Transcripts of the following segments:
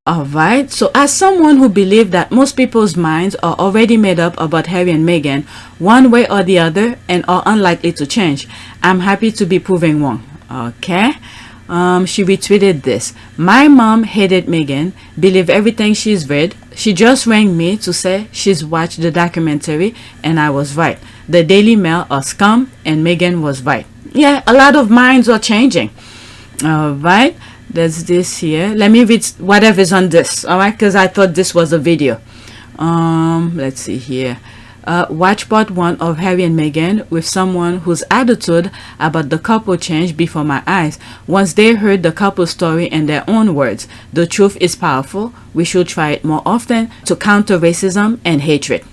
Alright, so as someone who believes that most people's minds are already made up about Harry and Meghan, one way or the other, and are unlikely to change, I'm happy to be proven wrong. Okay? She retweeted this. My mom hated Meghan, believed everything she's read. She just rang me to say she's watched the documentary and I was right. The Daily Mail are scum and Meghan was right. Yeah, a lot of minds are changing. Alright, there's this here. Let me read whatever's on this, alright, because I thought this was a video. Let's see here. Watch part 1 of Harry and Meghan with someone whose attitude about the couple changed before my eyes. Once they heard the couple story in their own words, the truth is powerful. We should try it more often to counter racism and hatred.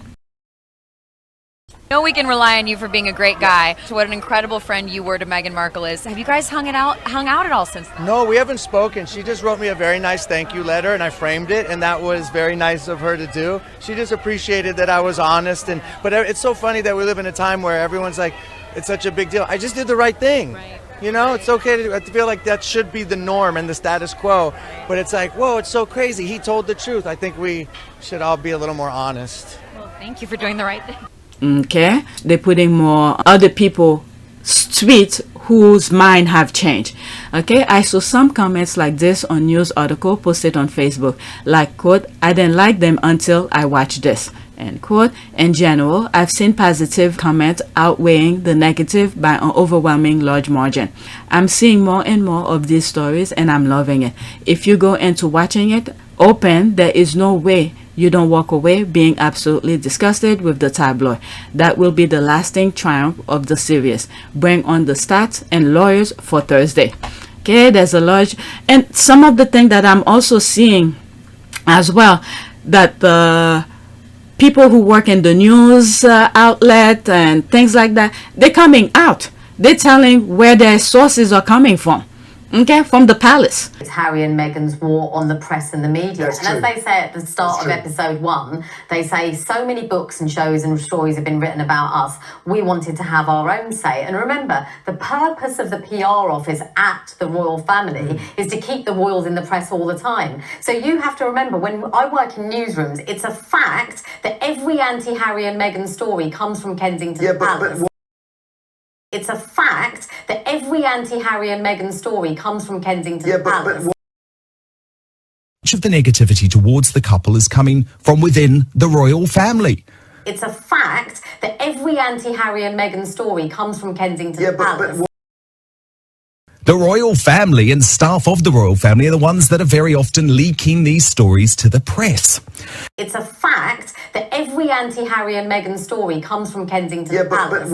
We can rely on you for being a great guy. So what an incredible friend you were to Meghan Markle is. Have you guys hung out at all since then? No, we haven't spoken. She just wrote me a very nice thank you letter and I framed it, and that was very nice of her to do. She just appreciated that I was honest, but it's so funny that we live in a time where everyone's like, it's such a big deal. I just did the right thing. Right. You know, it's okay to feel like that should be the norm and the status quo, but it's like, whoa, it's so crazy. He told the truth. I think we should all be a little more honest. Well, thank you for doing the right thing. Okay, they're putting more other people tweets whose mind have changed. Okay, I saw some comments like this on news article posted on Facebook, like, quote, I didn't like them until I watched this, end quote. In general, I've seen positive comments outweighing the negative by an overwhelming large margin. I'm seeing more and more of these stories and I'm loving it. If you go into watching it open, there is no way you don't walk away being absolutely disgusted with the tabloid. That will be the lasting triumph of the series. Bring on the stats and lawyers for Thursday. Okay, there's a large, and some of the things that I'm also seeing as well, that the people who work in the news outlet and things like that, they're coming out. They're telling where their sources are coming from. Okay, from the palace. It's Harry and Meghan's war on the press and the media. That's and true. as they say at the start of episode 1, they say so many books and shows and stories have been written about us. We wanted to have our own say. And remember, the purpose of the PR office at the royal family is to keep the royals in the press all the time. So you have to remember, when I work in newsrooms, it's a fact that every anti-Harry and Meghan story comes from Kensington Palace. It's a fact that every anti-Harry and Meghan story comes from Kensington Palace. Much of the negativity towards the couple is coming from within the royal family. It's a fact that every anti-Harry and Meghan story comes from Kensington Palace. The royal family and staff of the royal family are the ones that are very often leaking these stories to the press. It's a fact that every anti-Harry and Meghan story comes from Kensington Palace.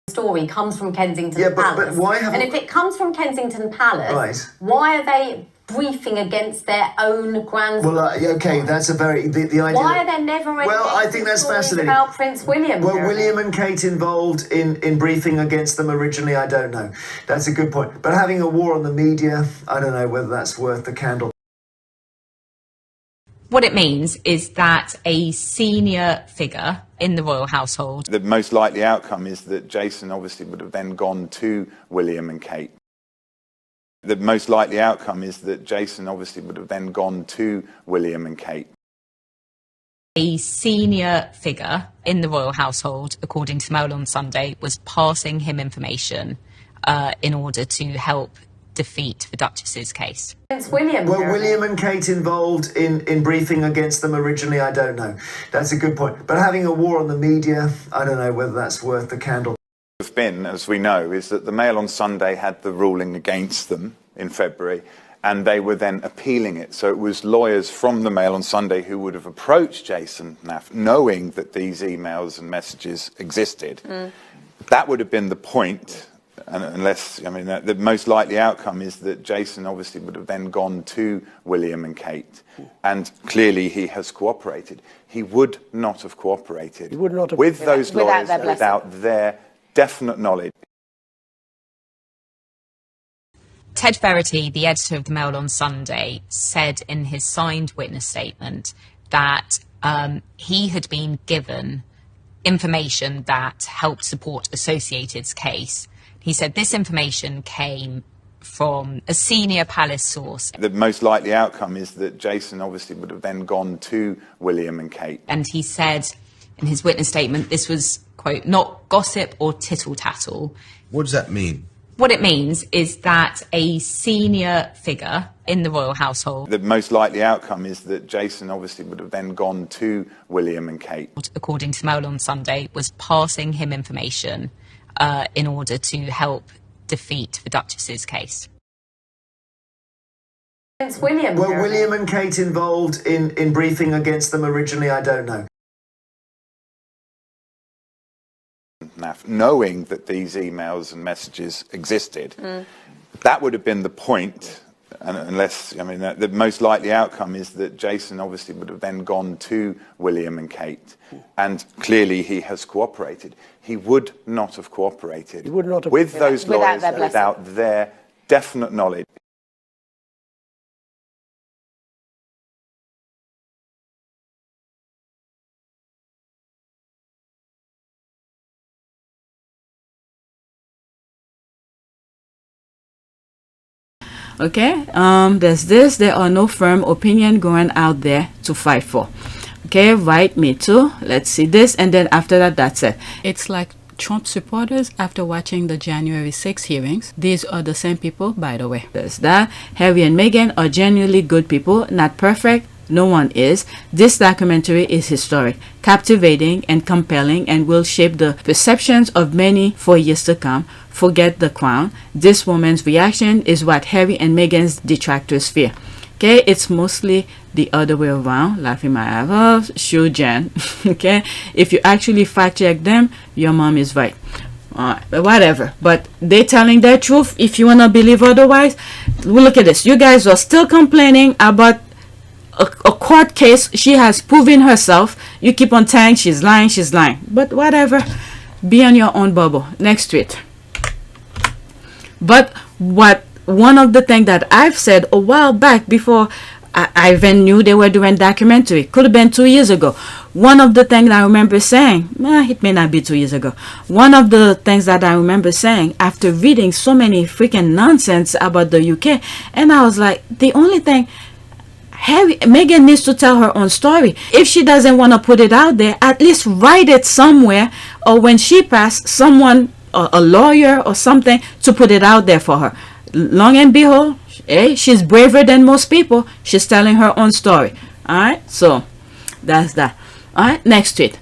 Story comes from Kensington Palace. But why and if it comes from Kensington Palace, why are they briefing against their own grand? Well, okay, that's a very the idea. Why are there never any I think that's fascinating about Prince William? Well, William and Kate involved in briefing against them originally, I don't know. That's a good point. But having a war on the media, I don't know whether that's worth the candle. What it means is that a senior figure in the royal household... The most likely outcome is that Jason obviously would have then gone to William and Kate. The most likely outcome is that Jason obviously would have then gone to William and Kate. A senior figure in the royal household, according to Mail on Sunday, was passing him information in order to help defeat the Duchess's case. Prince William. Well, William and Kate involved in briefing against them originally, I don't know. That's a good point. But having a war on the media, I don't know whether that's worth the candle. What's been, as we know, is that the Mail on Sunday had the ruling against them in February, and they were then appealing it. So it was lawyers from the Mail on Sunday who would have approached Jason Naff, knowing that these emails and messages existed. That would have been the point. Unless, I mean, the most likely outcome is that Jason obviously would have then gone to William and Kate, and clearly he has cooperated. He would not have cooperated with those lawyers without their definite knowledge. Ted Verity, the editor of the Mail on Sunday, said in his signed witness statement that he had been given information that helped support Associated's case. He said this information came from a senior palace source. The most likely outcome is that Jason obviously would have then gone to William and Kate. And he said in his witness statement, this was, quote, not gossip or tittle-tattle. What does that mean? What it means is that a senior figure in the royal household, The most likely outcome is that Jason obviously would have then gone to William and Kate. according to the Mail on Sunday, was passing him information in order to help defeat the Duchess's case. Prince William. Were William and Kate involved in briefing against them originally? I don't know. Knowing that these emails and messages existed, that would have been the point. And unless, I mean, the most likely outcome is that Jason obviously would have then gone to William and Kate. And clearly he has cooperated. He would not have cooperated with those lawyers without their definite knowledge. Okay, there's this. There are no firm opinion going out there to fight for. Okay, right, me too. Let's see this, and then after that, that's it. It's like Trump supporters after watching the January 6 hearings. These are the same people, by the way. There's that. Harry and Meghan are genuinely good people, not perfect. No one is. This documentary is historic, captivating, and compelling, and will shape the perceptions of many for years to come. Forget the crown. This woman's reaction is what Harry and Meghan's detractors fear. Okay, it's mostly the other way around. Laughing my ass off. Sure, Jen. Okay, if you actually fact check them, your mom is right. But whatever. But they telling their truth. If you wanna believe otherwise, look at this. You guys are still complaining about a court case. She has proven herself. You keep on saying she's lying, but whatever, be on your own bubble. Next tweet. But one of the things that I've said a while back, before I even knew they were doing documentary, could have been 2 years ago. One of the things I remember saying, it may not be 2 years ago, one of the things that I remember saying after reading so many freaking nonsense about the UK, and I was like, the only thing, Meghan needs to tell her own story. If she doesn't want to put it out there, at least write it somewhere, or when she passed, someone, a lawyer or something, to put it out there for her. Long and behold, she's braver than most people. She's telling her own story. All right, so that's that. All right, next tweet.